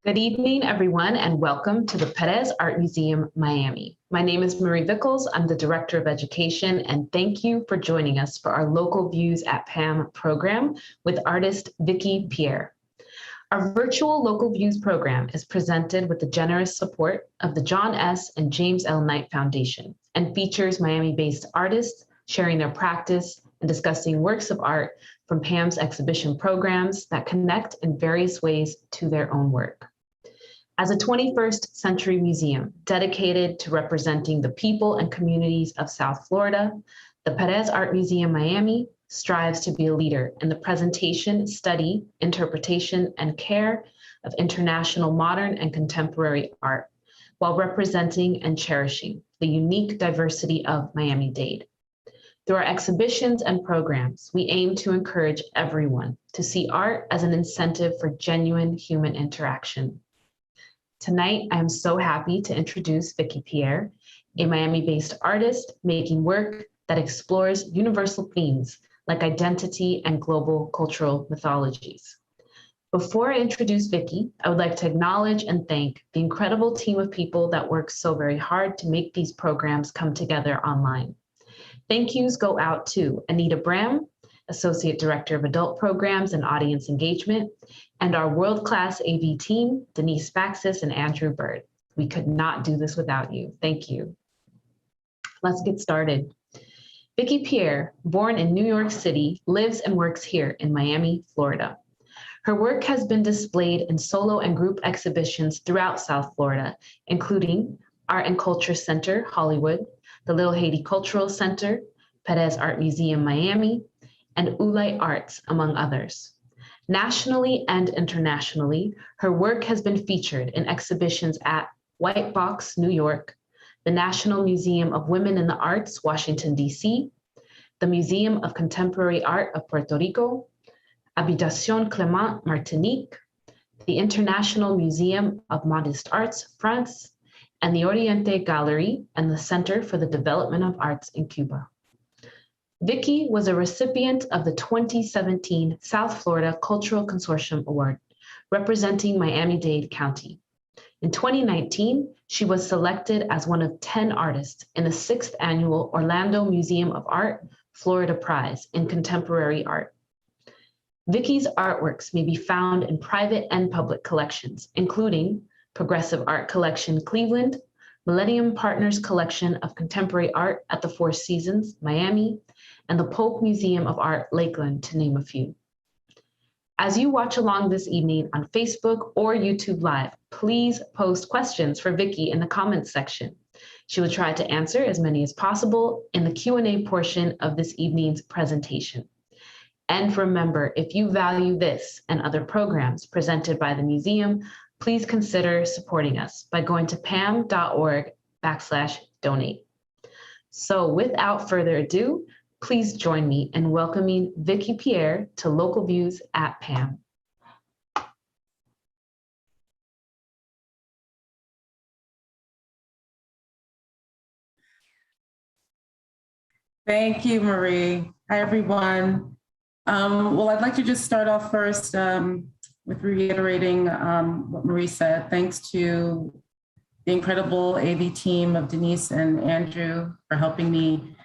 Good evening, everyone, and welcome to the Perez Art Museum, Miami. My name is Marie Vickles. I'm the Director of Education, and thank you for joining us for our Local Views at PAMM program with artist Vickie Pierre. Our virtual Local Views program is presented with the generous support of the John S. and James L. Knight Foundation and features Miami-based artists sharing their practice and discussing works of art from PAMM's exhibition programs that connect in various ways to their own work. As a 21st century museum dedicated to representing the people and communities of South Florida, the Perez Art Museum Miami strives to be a leader in the presentation, study, interpretation, and care of international modern and contemporary art, while representing and cherishing the unique diversity of Miami-Dade. Through our exhibitions and programs, we aim to encourage everyone to see art as an incentive for genuine human interaction. Tonight, I am so happy to introduce Vickie Pierre, a Miami-based artist making work that explores universal themes like identity and global cultural mythologies. Before I introduce Vickie, I would like to acknowledge and thank the incredible team of people that work so very hard to make these programs come together online. Thank yous go out to Anita Bram, Associate Director of Adult Programs and Audience Engagement, and our world-class AV team, Denise Faxis and Andrew Bird. We could not do this without you. Thank you. Let's get started. Vickie Pierre, born in New York City, lives and works here in Miami, Florida. Her work has been displayed in solo and group exhibitions throughout South Florida, including Art and Culture Center, Hollywood, the Little Haiti Cultural Center, Perez Art Museum, Miami, and Ulay Arts, among others. Nationally and internationally, her work has been featured in exhibitions at White Box, New York, the National Museum of Women in the Arts, Washington, D.C., the Museum of Contemporary Art of Puerto Rico, Habitation Clément, Martinique, the International Museum of Modest Arts, France, and the Oriente Gallery and the Center for the Development of Arts in Cuba. Vickie was a recipient of the 2017 South Florida Cultural Consortium Award, representing Miami-Dade County. In 2019, she was selected as one of 10 artists in the 6th Annual Orlando Museum of Art Florida Prize in Contemporary Art. Vickie's artworks may be found in private and public collections, including Progressive Art Collection Cleveland, Millennium Partners Collection of Contemporary Art at the Four Seasons, Miami, and the Polk Museum of Art, Lakeland, to name a few. As you watch along this evening on Facebook or YouTube Live, please post questions for Vickie in the comments section. She will try to answer as many as possible in the Q&A portion of this evening's presentation. And remember, if you value this and other programs presented by the museum, please consider supporting us by going to pam.org/donate. So without further ado, please join me in welcoming Vickie Pierre to Local Views at PAMM. Thank you, Marie. Hi, everyone. Well, I'd like to just start off first with reiterating what Marie said. Thanks to the incredible AV team of Denise and Andrew for helping me,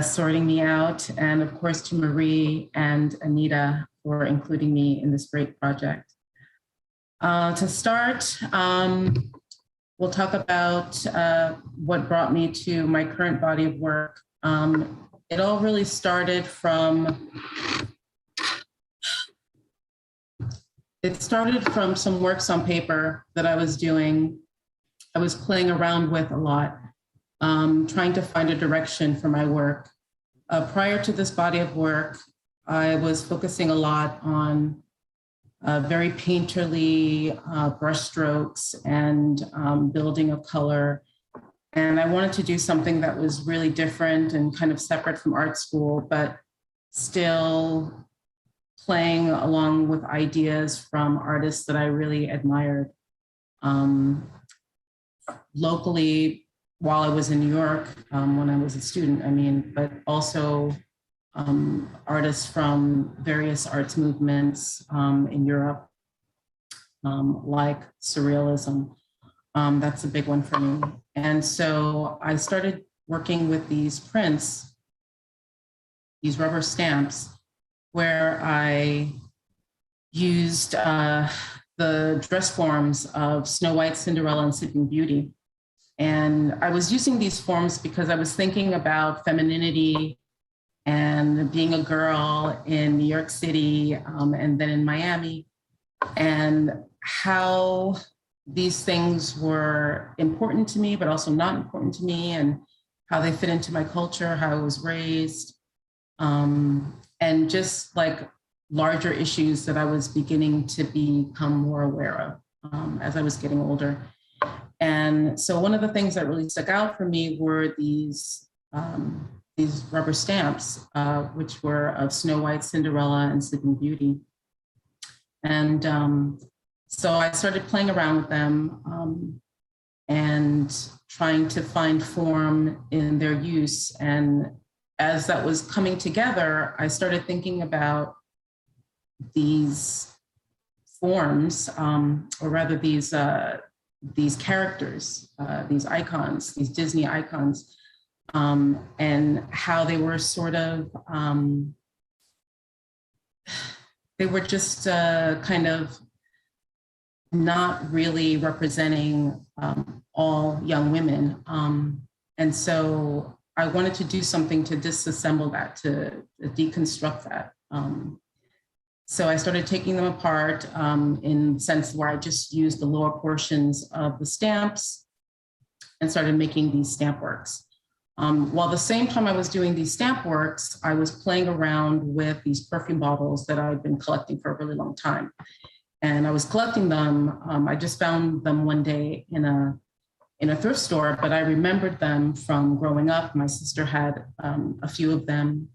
sorting me out, and of course to Marie and Anita for including me in this great project. To start, we'll talk about what brought me to my current body of work. It all really started from some works on paper that I was doing. I was playing around with a lot, trying to find a direction for my work. Prior to this body of work, I was focusing a lot on very painterly brushstrokes and building of color. And I wanted to do something that was really different and kind of separate from art school, but still playing along with ideas from artists that I really admired. Locally, while I was in New York, when I was a student, but also artists from various arts movements in Europe. like surrealism. That's a big one for me. And so I started working with these prints, these rubber stamps, where I used the dress forms of Snow White, Cinderella, and Sleeping Beauty. And I was using these forms because I was thinking about femininity and being a girl in New York City and then in Miami, and how these things were important to me, but also not important to me, and how they fit into my culture, how I was raised, and just like larger issues that I was beginning to become more aware of as I was getting older. And so one of the things that really stuck out for me were these rubber stamps, which were of Snow White, Cinderella, and Sleeping Beauty. And so I started playing around with them and trying to find form in their use. And as that was coming together, I started thinking about these forms, or rather these characters, these icons, these Disney icons, and how they were sort of, they were just kind of not really representing all young women. And so I wanted to do something to disassemble that, to deconstruct that. So I started taking them apart in the sense where I just used the lower portions of the stamps and started making these stamp works. While the same time I was doing these stamp works, I was playing around with these perfume bottles that I'd been collecting for a really long time. And I was collecting them. I just found them one day in a thrift store, but I remembered them from growing up. My sister had a few of them,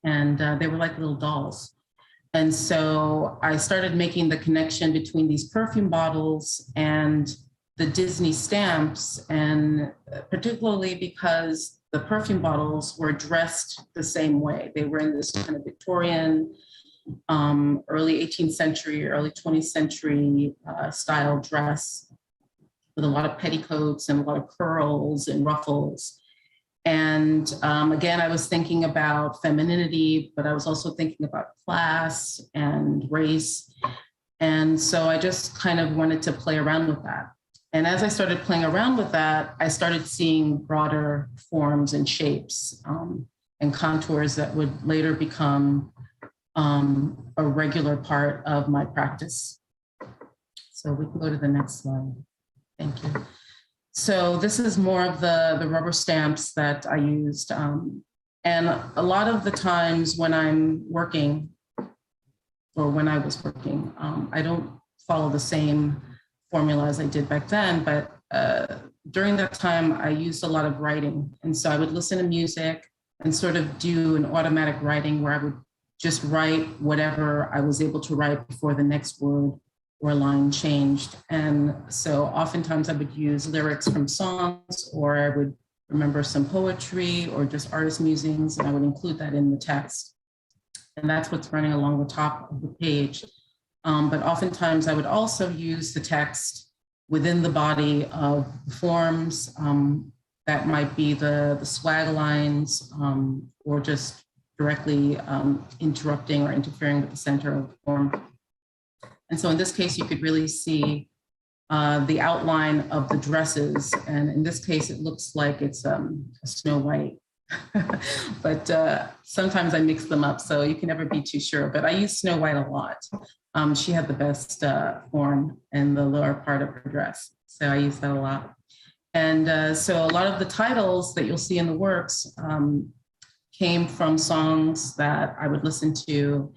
and they were like little dolls. And so I started making the connection between these perfume bottles and the Disney stamps, and particularly because the perfume bottles were dressed the same way. They were in this kind of Victorian, early 18th century, early 20th century style dress with a lot of petticoats and a lot of curls and ruffles. And again, I was thinking about femininity, but I was also thinking about class and race. And so I just kind of wanted to play around with that. And as I started playing around with that, I started seeing broader forms and shapes and contours that would later become a regular part of my practice. So we can go to the next slide. Thank you. So this is more of the rubber stamps that I used. And a lot of the times when I'm working, or when I was working, I don't follow the same formula as I did back then, but during that time, I used a lot of writing. And so I would listen to music and sort of do an automatic writing where I would just write whatever I was able to write before the next word or line changed. And so oftentimes I would use lyrics from songs, or I would remember some poetry or just artist musings, and I would include that in the text. And that's what's running along the top of the page. But oftentimes I would also use the text within the body of the forms. That might be the swag lines, or just directly interrupting or interfering with the center of the form. And so in this case, you could really see the outline of the dresses. And in this case, it looks like it's a Snow White. But sometimes I mix them up, so you can never be too sure. But I use Snow White a lot. She had the best form in the lower part of her dress. So I use that a lot. And so a lot of the titles that you'll see in the works came from songs that I would listen to.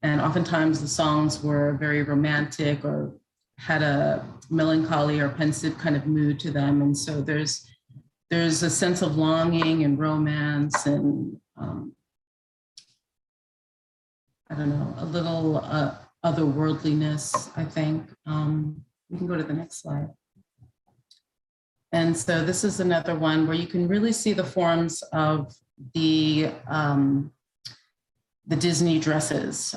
And oftentimes the songs were very romantic or had a melancholy or pensive kind of mood to them. And so there's a sense of longing and romance and I don't know, a little otherworldliness, I think. We can go to the next slide. And so this is another one where you can really see the forms of the Disney dresses.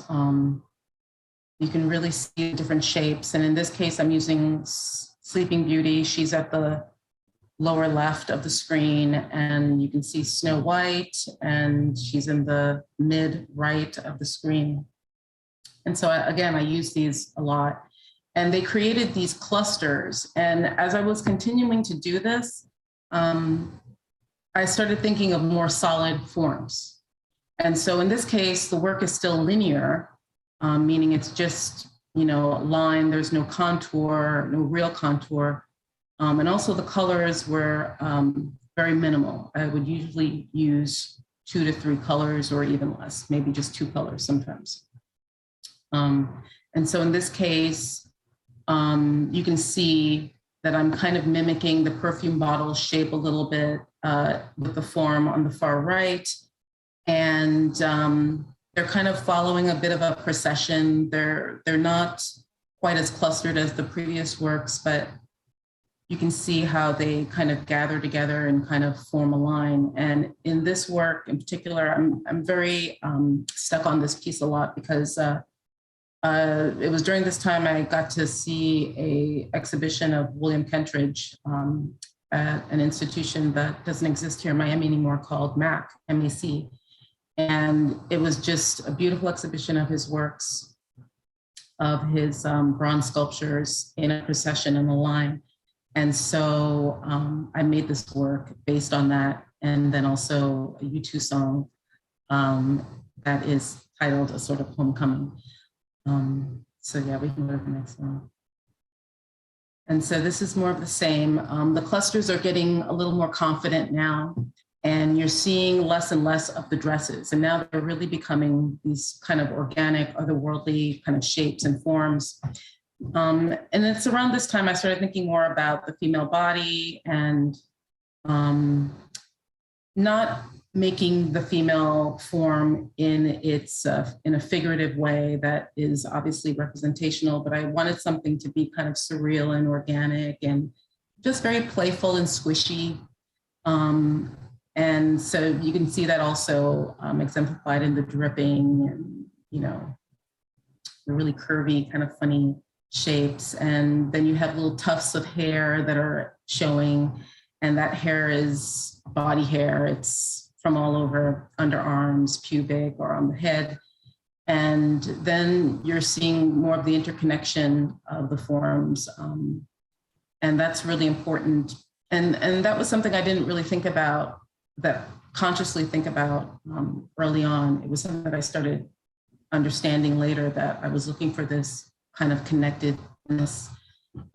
You can really see different shapes. And in this case, I'm using Sleeping Beauty. She's at the lower left of the screen, and you can see Snow White, and she's in the mid right of the screen. And so again, I use these a lot. And they created these clusters. And as I was continuing to do this, I started thinking of more solid forms. And so in this case, the work is still linear, meaning it's just, a line, there's no contour, no real contour. And also the colors were very minimal. I would usually use 2 to 3 colors or even less, maybe just 2 colors sometimes. And so in this case, you can see that I'm kind of mimicking the perfume bottle shape a little bit with the form on the far right. And they're kind of following a bit of a procession. They're not quite as clustered as the previous works, but you can see how they kind of gather together and kind of form a line. And in this work in particular, I'm very stuck on this piece a lot because it was during this time I got to see an exhibition of William Kentridge at an institution that doesn't exist here in Miami anymore called MAC, M-A-C. And it was just a beautiful exhibition of his works, of his bronze sculptures in a procession in a line. And so I made this work based on that, and then also a U2 song that is titled A Sort of Homecoming. So yeah, we can go to the next one. And so this is more of the same. The clusters are getting a little more confident now, and you're seeing less and less of the dresses. And now they're really becoming these kind of organic, otherworldly kind of shapes and forms. And it's around this time I started thinking more about the female body and not making the female form in its in a figurative way that is obviously representational, but I wanted something to be kind of surreal and organic and just very playful and squishy. And so you can see that also exemplified in the dripping and, the really curvy, kind of funny shapes. And then you have little tufts of hair that are showing, and that hair is body hair. It's from all over, underarms, pubic, or on the head. And then you're seeing more of the interconnection of the forms. And that's really important. And that was something I didn't really think about, consciously think about early on. It was something that I started understanding later, that I was looking for this kind of connectedness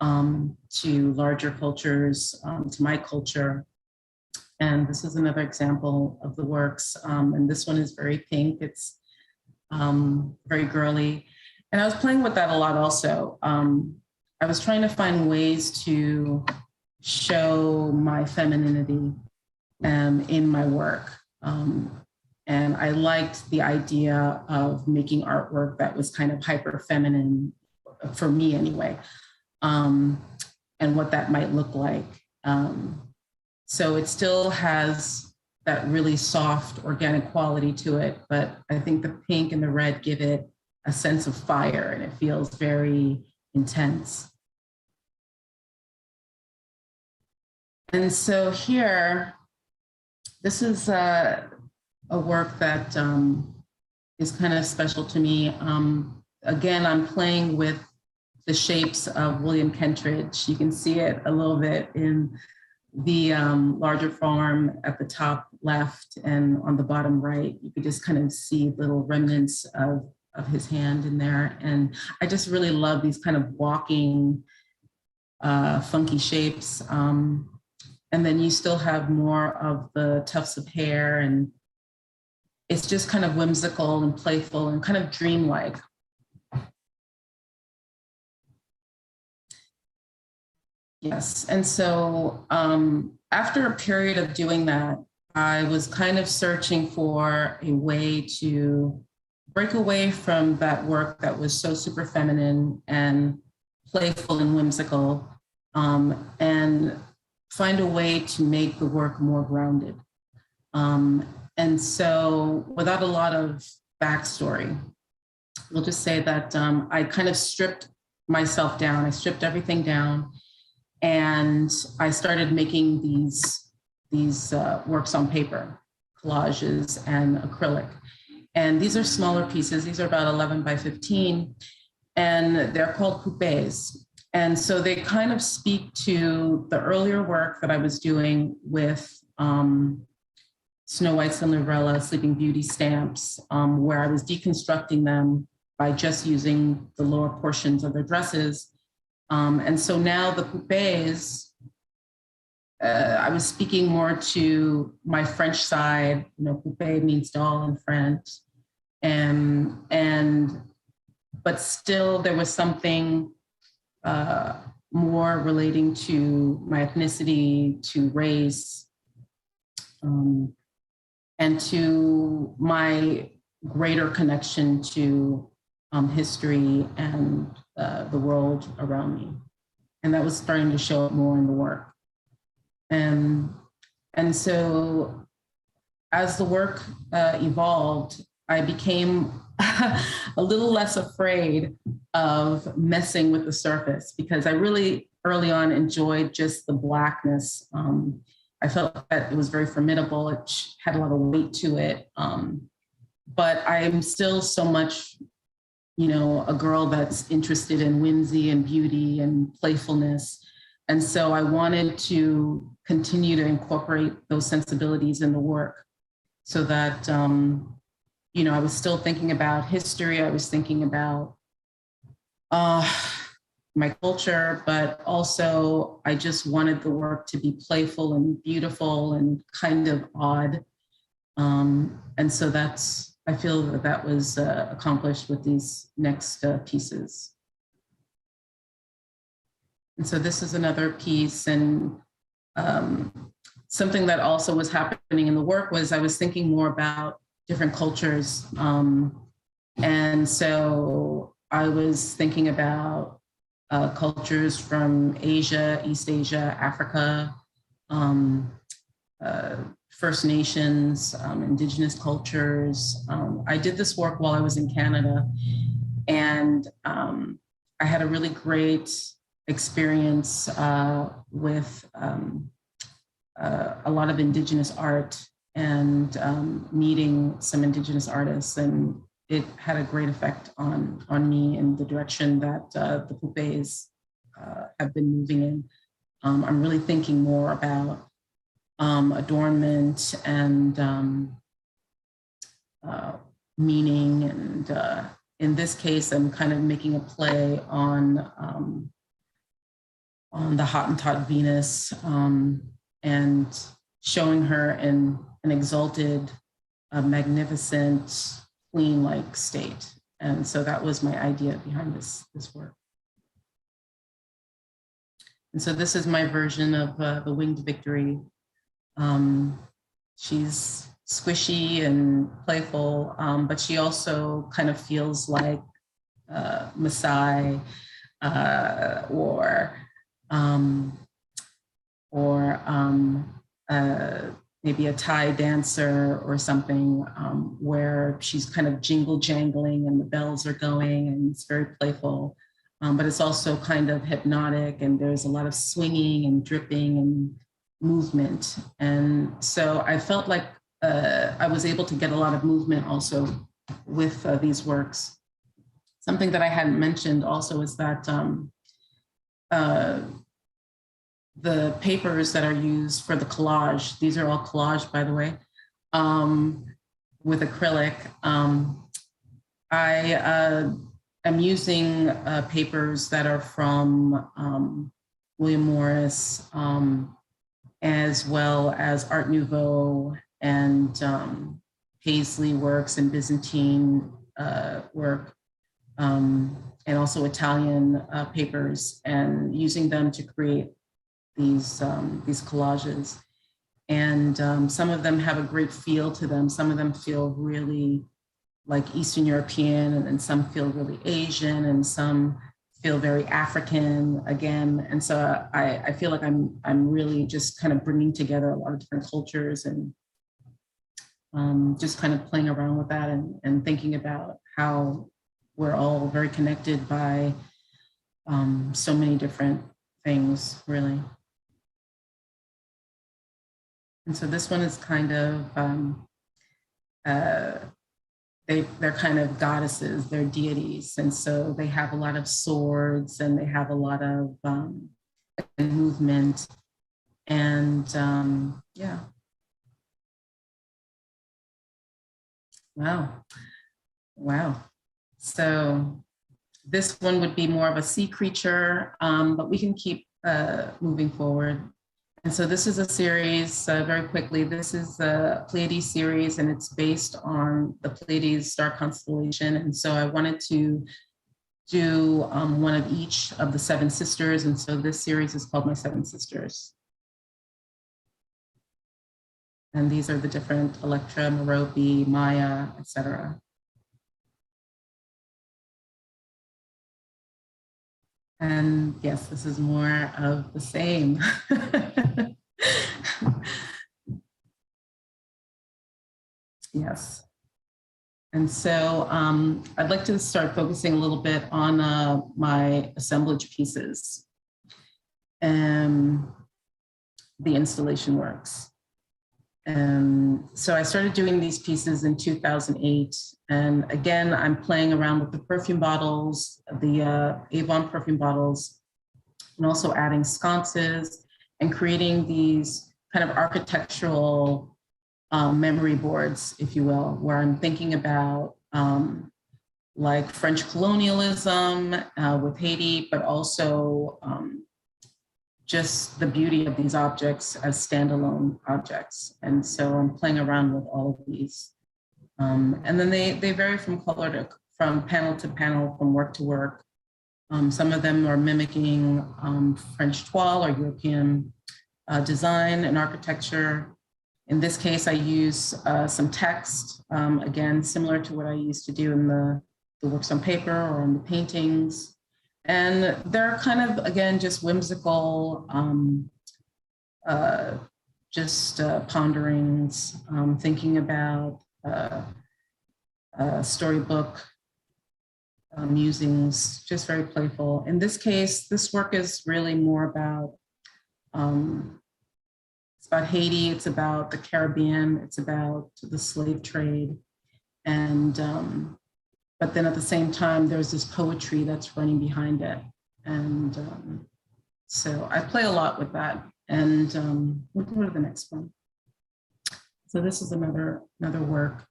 to larger cultures, to my culture. And this is another example of the works. And this one is very pink. It's very girly. And I was playing with that a lot also. I was trying to find ways to show my femininity in my work. And I liked the idea of making artwork that was kind of hyper feminine, for me anyway, and what that might look like. So it still has that really soft organic quality to it, but I think the pink and the red give it a sense of fire, and it feels very intense. And so here, this is a work that is kind of special to me. Again, I'm playing with the shapes of William Kentridge. You can see it a little bit in the larger form at the top left, and on the bottom right, you could just kind of see little remnants of his hand in there. And I just really love these kind of walking, funky shapes. And then you still have more of the tufts of hair, and it's just kind of whimsical and playful and kind of dreamlike. Yes, and so after a period of doing that, I was kind of searching for a way to break away from that work that was so super feminine and playful and whimsical, and find a way to make the work more grounded. And so without a lot of backstory, we'll just say that I kind of stripped myself down. I stripped everything down, and I started making these works on paper, collages and acrylic. And these are smaller pieces. These are about 11 by 15, and they're called poupées. And so they kind of speak to the earlier work that I was doing with Snow White, Cinderella, Sleeping Beauty stamps, where I was deconstructing them by just using the lower portions of their dresses. And so now the poupées, I was speaking more to my French side. You know, poupée means doll in French. But still there was something more relating to my ethnicity, to race, and to my greater connection to history and the world around me. And that was starting to show up more in the work. And so as the work evolved, I became a little less afraid of messing with the surface, because I really early on enjoyed just the blackness. I felt that it was very formidable. It had a lot of weight to it. But I'm still so much, you know, a girl that's interested in whimsy and beauty and playfulness. And so I wanted to continue to incorporate those sensibilities in the work, so that, you know, I was still thinking about history. I was thinking about my culture, but also I just wanted the work to be playful and beautiful and kind of odd. And so I feel that was accomplished with these next pieces. And so this is another piece, and something that also was happening in the work was I was thinking more about different cultures. And so I was thinking about cultures from Asia, East Asia, Africa, First Nations, Indigenous cultures. I did this work while I was in Canada, and I had a really great experience with a lot of Indigenous art and meeting some Indigenous artists, and it had a great effect on me in the direction that the poupées have been moving in. I'm really thinking more about adornment and meaning, and in this case, I'm kind of making a play on the Hottentot Venus, and showing her in an exalted, magnificent, queen-like state. And so that was my idea behind this work. And so this is my version of the Winged Victory. She's squishy and playful, but she also kind of feels like Maasai or maybe a Thai dancer or something, where she's kind of jingle jangling and the bells are going, and it's very playful, but it's also kind of hypnotic, and there's a lot of swinging and dripping and movement. And so I felt like I was able to get a lot of movement also with these works. Something that I hadn't mentioned also is that the papers that are used for the collage, these are all collaged, by the way, with acrylic. I am using papers that are from William Morris, as well as Art Nouveau and Paisley works and Byzantine work, and also Italian papers, and using them to create these collages. And some of them have a great feel to them. Some of them feel really like Eastern European, and then some feel really Asian, and some feel very African again. And so I feel like I'm really just kind of bringing together a lot of different cultures, and just kind of playing around with that, and thinking about we're all very connected by so many different things, really. And so this one is kind of, they're kind of goddesses, they're deities. And so they have a lot of swords and they have a lot of movement. And yeah. Wow. Wow. So this one would be more of a sea creature, but we can keep moving forward. And so this is a series, very quickly, this is the Pleiades series, and it's based on the Pleiades star constellation. And so I wanted to do one of each of the 7 sisters. And so this series is called My 7 Sisters. And these are the different Electra, Merope, Maya, etc. And yes, this is more of the same. Yes. And so I'd like to start focusing a little bit on my assemblage pieces and the installation works. So I started doing these pieces in 2008. And again, I'm playing around with the perfume bottles, the Avon perfume bottles, and also adding sconces and creating these kind of architectural memory boards, if you will, where I'm thinking about like French colonialism with Haiti, but also just the beauty of these objects as standalone objects. And so I'm playing around with all of these. And then they vary from from panel to panel, from work to work. Some of them are mimicking French toile or European design and architecture. In this case, I use some text, again, similar to what I used to do in the works on paper or in the paintings. And they're kind of, again, just whimsical, ponderings, thinking about storybook musings, just very playful. In this case, this work is really more about, it's about Haiti, it's about the Caribbean, it's about the slave trade. And, but then at the same time, there's this poetry that's running behind it. And so I play a lot with that. And we'll go to the next one. So this is another work.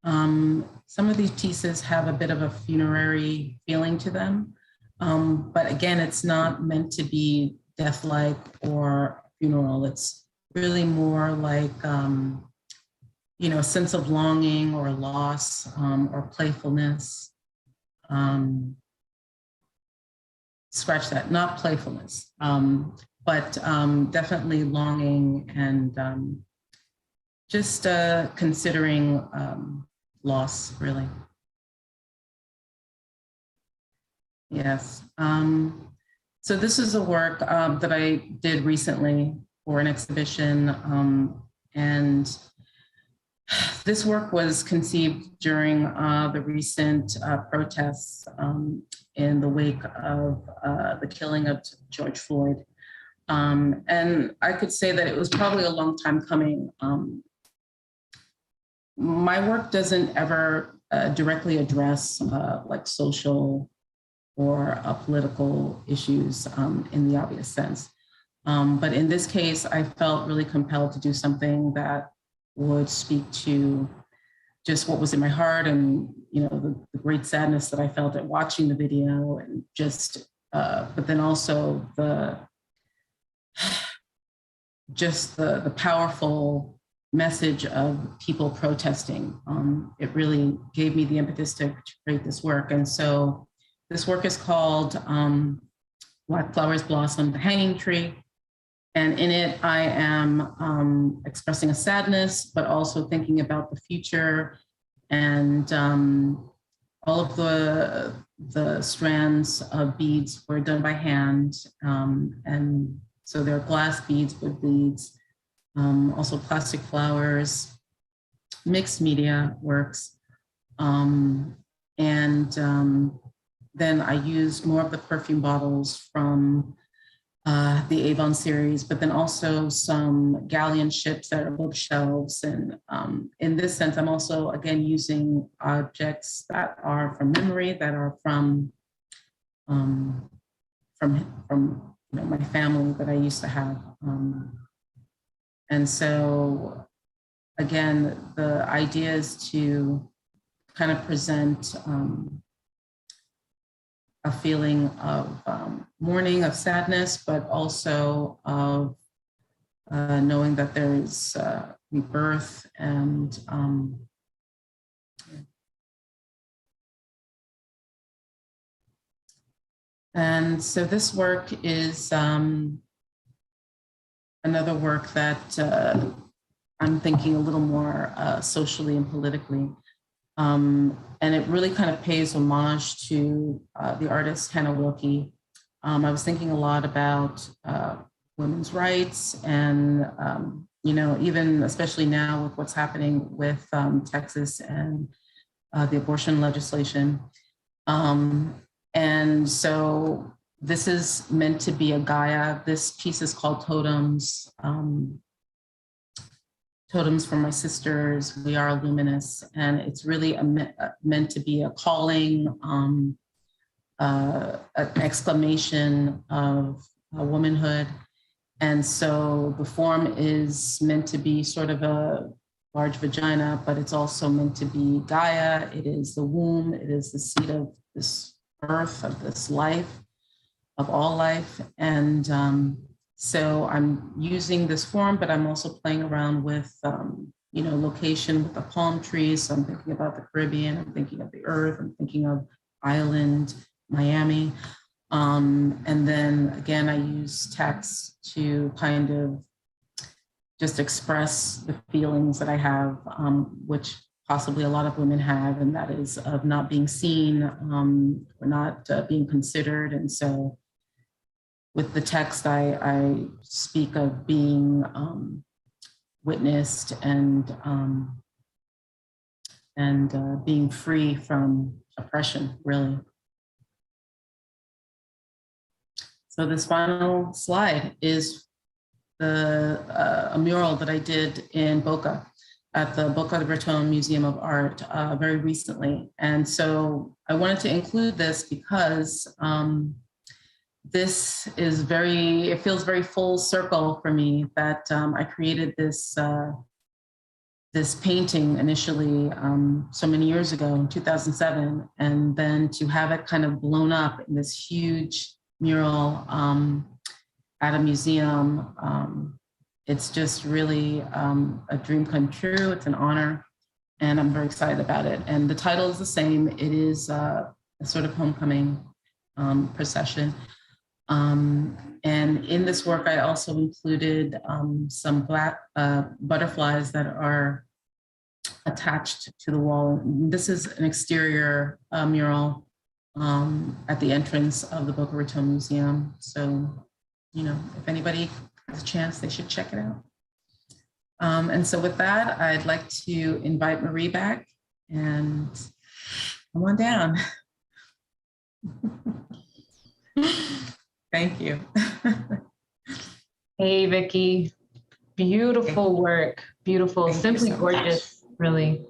Some of these pieces have a bit of a funerary feeling to them. But again, it's not meant to be death-like or funeral. It's really more like, you know, a sense of longing or loss or playfulness. Scratch that, not playfulness, but definitely longing and just considering loss, really. Yes. So this is a work that I did recently for an exhibition, and this work was conceived during the recent protests in the wake of the killing of George Floyd. And I could say that it was probably a long time coming. My work doesn't ever directly address like social or political issues in the obvious sense. But in this case, I felt really compelled to do something that would speak to just what was in my heart and, you know, the great sadness that I felt at watching the video, and just, but then also the powerful message of people protesting. It really gave me the impetus to create this work. And so this work is called Black Flowers Blossom, the Hanging Tree. And in it, I am expressing a sadness, but also thinking about the future, and all of the strands of beads were done by hand. And so they're glass beads, wood beads, also plastic flowers, mixed media works. And then I used more of the perfume bottles from the Avon series, but then also some galleon ships that are bookshelves. And in this sense, I'm also, again, using objects that are from memory, that are from my family that I used to have. And so, again, the idea is to kind of present a feeling of mourning, of sadness, but also of knowing that there is rebirth and so this work is another work that I'm thinking a little more socially and politically. And it really kind of pays homage to the artist Hannah Wilkie. I was thinking a lot about women's rights and, even especially now with what's happening with Texas and the abortion legislation. And so this is meant to be a Gaia. This piece is called Totems. Totems for my sisters, we are luminous. And it's really meant to be a calling, an exclamation of womanhood. And so the form is meant to be sort of a large vagina, but it's also meant to be Gaia. It is the womb. It is the seed of this earth, of this life, of all life. And so I'm using this form, but I'm also playing around with, location with the palm trees. So I'm thinking about the Caribbean, I'm thinking of the earth, I'm thinking of island, Miami. And then again, I use text to kind of just express the feelings that I have, which possibly a lot of women have, and that is of not being seen or not being considered. And so with the text, I speak of being witnessed and being free from oppression, really. So this final slide is a mural that I did in Boca at the Boca Raton Museum of Art very recently. And so I wanted to include this because this is it feels very full circle for me that I created this painting initially so many years ago in 2007, and then to have it kind of blown up in this huge mural at a museum. It's just really a dream come true. It's an honor, and I'm very excited about it. And the title is the same. It is a sort of homecoming procession. And in this work, I also included some black butterflies that are attached to the wall. This is an exterior mural at the entrance of the Boca Raton Museum. So, if anybody has a chance, they should check it out. And so with that, I'd like to invite Marie back and come on down. Thank you. Hey, Vicki. Beautiful work. Beautiful, simply gorgeous, really.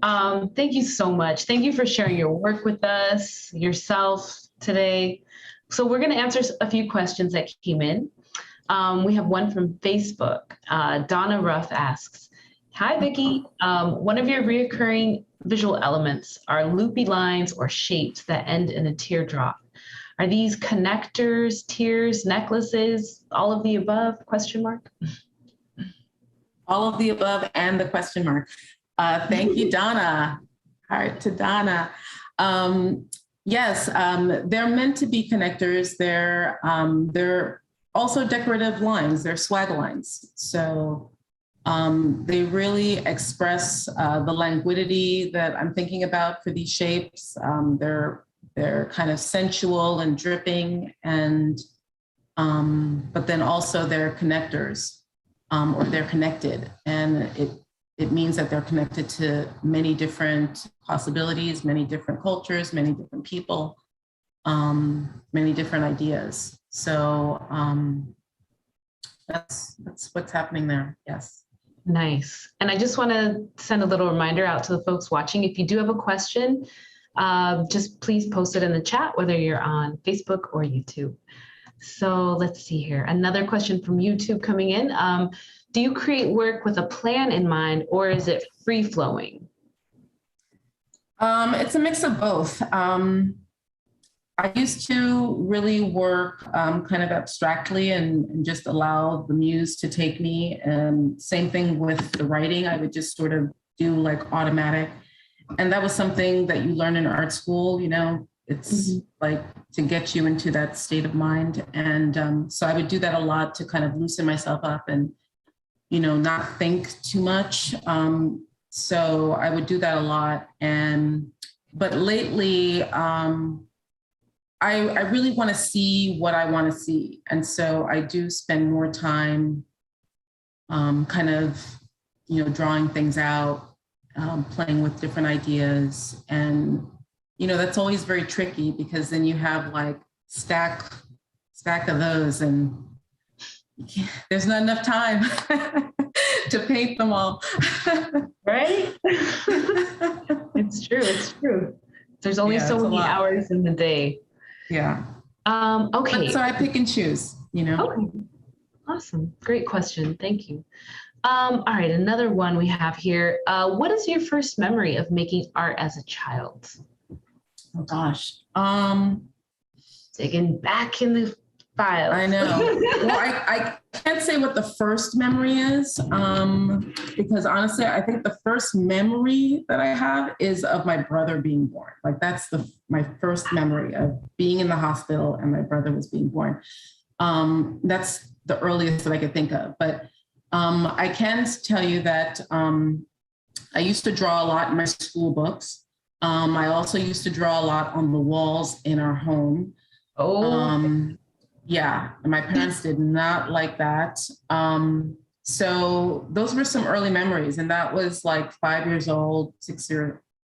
Thank you so much. Thank you for sharing your work with us, yourself today. So we're going to answer a few questions that came in. We have one from Facebook. Donna Ruff asks, hi, Vicki. One of your reoccurring visual elements are loopy lines or shapes that end in a teardrop. Are these connectors, tears, necklaces, all of the above, question mark? All of the above and the question mark. Thank you, Donna. Heart to Donna. Yes, they're meant to be connectors. They're also decorative lines. They're swag lines. So they really express the languidity that I'm thinking about for these shapes. They're kind of sensual and dripping, and but then also they're connectors, or they're connected. And it means that they're connected to many different possibilities, many different cultures, many different people, many different ideas. So that's what's happening there. Yes. Nice. And I just want to send a little reminder out to the folks watching. If you do have a question, just please post it in the chat, whether you're on Facebook or YouTube. So let's see here. Another question from YouTube coming in. Do you create work with a plan in mind, or is it free flowing? It's a mix of both. I used to really work kind of abstractly and just allow the muse to take me. And same thing with the writing. I would just sort of do like automatic. And that was something that you learn in art school, you know, it's like to get you into that state of mind. And so I would do that a lot to kind of loosen myself up and, you know, not think too much. So I would do that a lot. But lately, I really want to see what I want to see. And so I do spend more time kind of, you know, drawing things out, playing with different ideas. And, you know, that's always very tricky because then you have like stack of those and there's not enough time to paint them all. Right? It's true. It's true. There's only so many hours in the day. Yeah. Okay. But so I pick and choose, you know? Okay. Awesome. Great question. Thank you. All right. Another one we have here. What is your first memory of making art as a child? Oh gosh. Digging back in the files. I know. Well, I can't say what the first memory is, because honestly, I think the first memory that I have is of my brother being born. Like that's my first memory of being in the hospital and my brother was being born. That's the earliest that I could think of. But I can tell you that I used to draw a lot in my school books. I also used to draw a lot on the walls in our home. Oh. Yeah, my parents did not like that. So those were some early memories. And that was like 5 years old, 6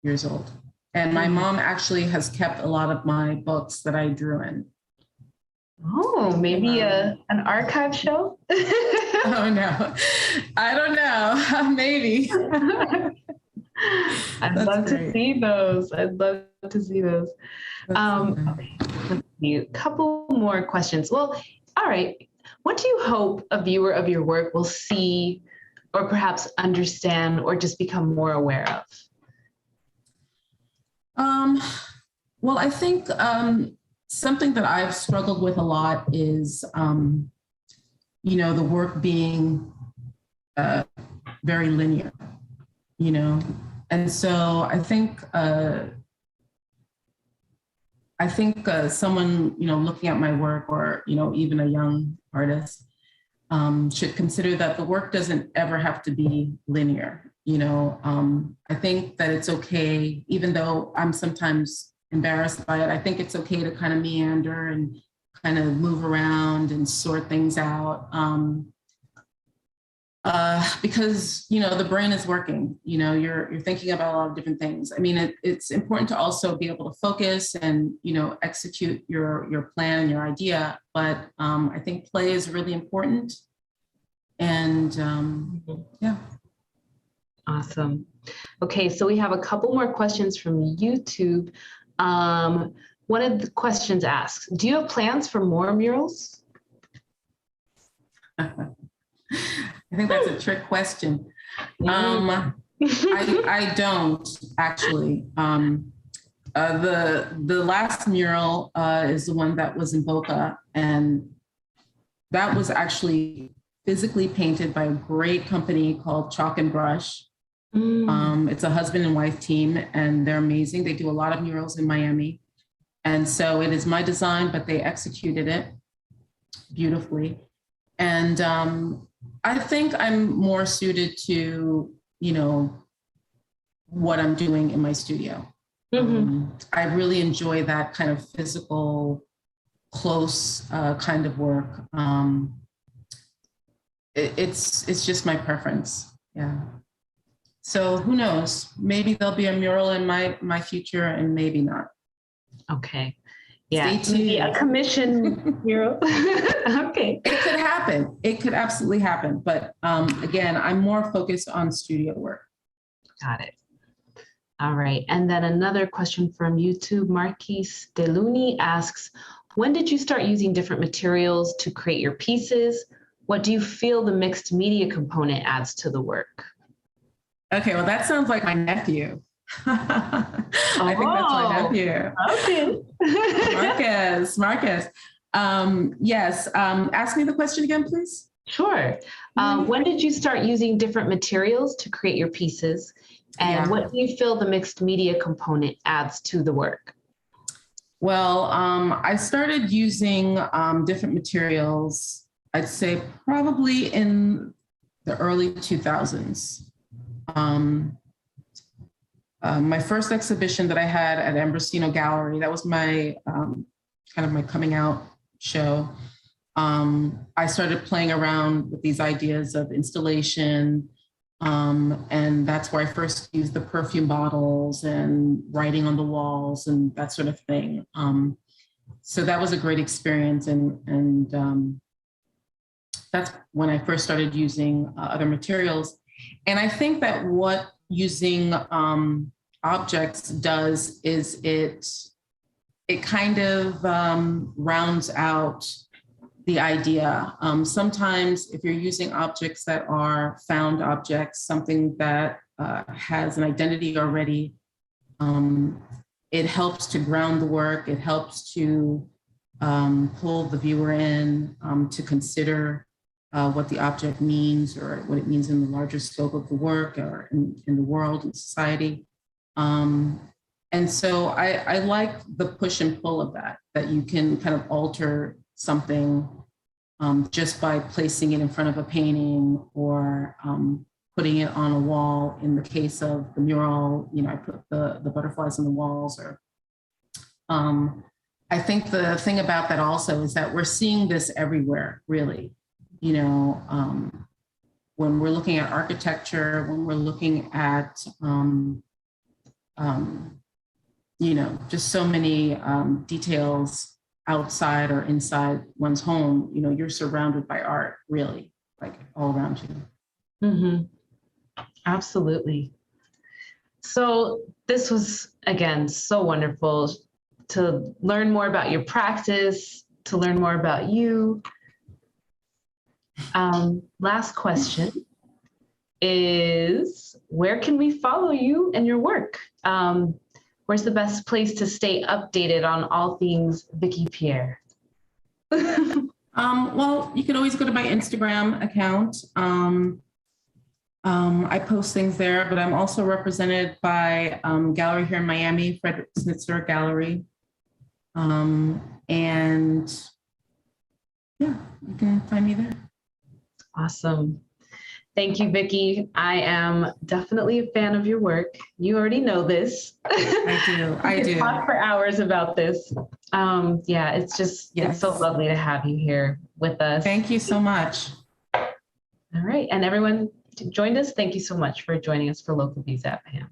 years old. And my mom actually has kept a lot of my books that I drew in. Oh, maybe an archive show? Oh, no. I don't know. Maybe. I'd love to see those. I'd love to see those. Okay. Let's see. A couple more questions. Well, all right. What do you hope a viewer of your work will see or perhaps understand or just become more aware of? Well, I think something that I've struggled with a lot is, you know, the work being very linear, you know? And so I think someone, you know, looking at my work or, you know, even a young artist should consider that the work doesn't ever have to be linear. You know, I think that it's okay, even though I'm sometimes embarrassed by it, I think it's okay to kind of meander and kind of move around and sort things out. Because, you know, the brain is working, you know, you're thinking about a lot of different things. I mean, it's important to also be able to focus and, you know, execute your plan and your idea. But I think play is really important. And yeah. Awesome. Okay, so we have a couple more questions from YouTube. One of the questions asks, do you have plans for more murals? I think that's a trick question. I don't actually. The last mural is the one that was in Boca, and that was actually physically painted by a great company called Chalk and Brush. It's a husband and wife team, and they're amazing. They do a lot of murals in Miami. And so it is my design, but they executed it beautifully. And I think I'm more suited to, you know, what I'm doing in my studio. I really enjoy that kind of physical, close kind of work. It's just my preference. Yeah. So who knows? Maybe there'll be a mural in my future, and maybe not. Okay. Yeah, Stay tuned. maybe a commission mural. Okay. It could happen. It could absolutely happen. But again, I'm more focused on studio work. Got it. All right. And then another question from YouTube, Marquis Deluni asks, when did you start using different materials to create your pieces? What do you feel the mixed media component adds to the work? Okay, well, that sounds like my nephew. I think that's my nephew. Okay. Marcus. Yes. Ask me the question again, please. Sure. When did you start using different materials to create your pieces? And what do you feel the mixed media component adds to the work? Well, I started using different materials, I'd say probably in the early 2000s. My first exhibition that I had at Ambrosino Gallery, that was my kind of my coming out show. I started playing around with these ideas of installation, and that's where I first used the perfume bottles and writing on the walls and that sort of thing. So that was a great experience, and that's when I first started using other materials. And I think that what using objects does is it kind of rounds out the idea. Sometimes if you're using objects that are found objects, something that has an identity already, it helps to ground the work. It helps to pull the viewer in to consider what the object means or what it means in the larger scope of the work or in the world and society. And so I like the push and pull of that you can kind of alter something just by placing it in front of a painting or putting it on a wall. In the case of the mural, you know, I put the butterflies on the walls. Or I think the thing about that also is that we're seeing this everywhere, really. You know, when we're looking at architecture, when we're looking at, you know, just so many details outside or inside one's home, you know, you're surrounded by art, really, like all around you. Mm-hmm. Absolutely. So this was, again, so wonderful to learn more about your practice, to learn more about you. Last question is, where can we follow you and your work? Where's the best place to stay updated on all things Vickie Pierre? Well, you can always go to my Instagram account. I post things there, but I'm also represented by gallery here in Miami, Frederick Snitzer Gallery. And yeah, you can find me there. Awesome. Thank you, Vickie. I am definitely a fan of your work. You already know this. I do. Talk for hours about this. Yeah, it's just, It's so lovely to have you here with us. Thank you so much. All right. And everyone joined us. Thank you so much for joining us for Local Views at PAMM.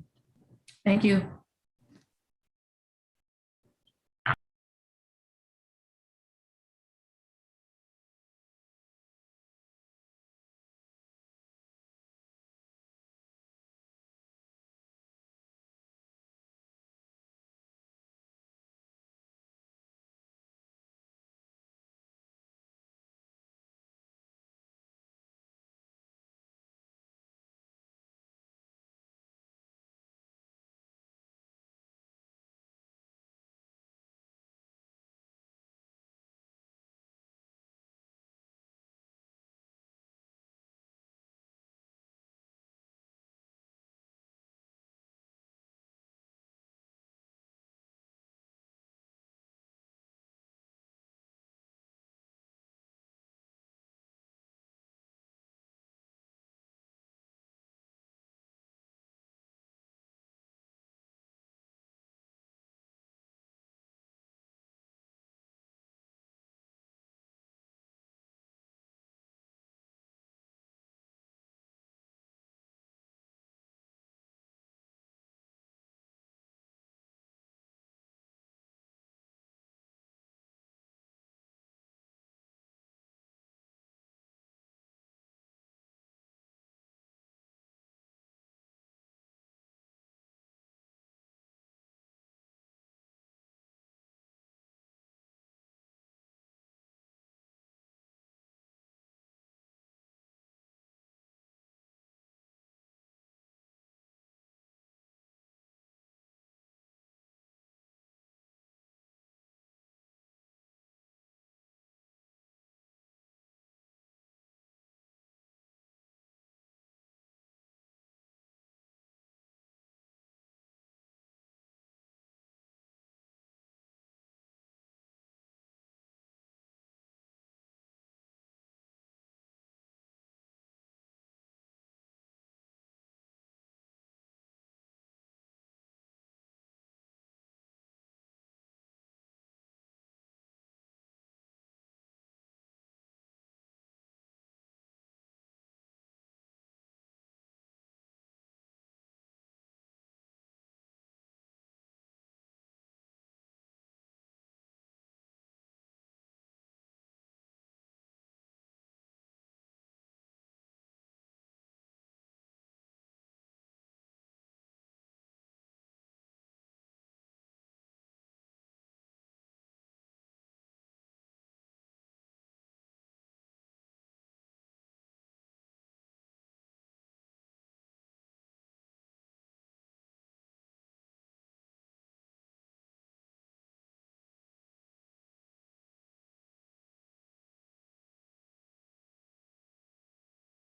Thank you.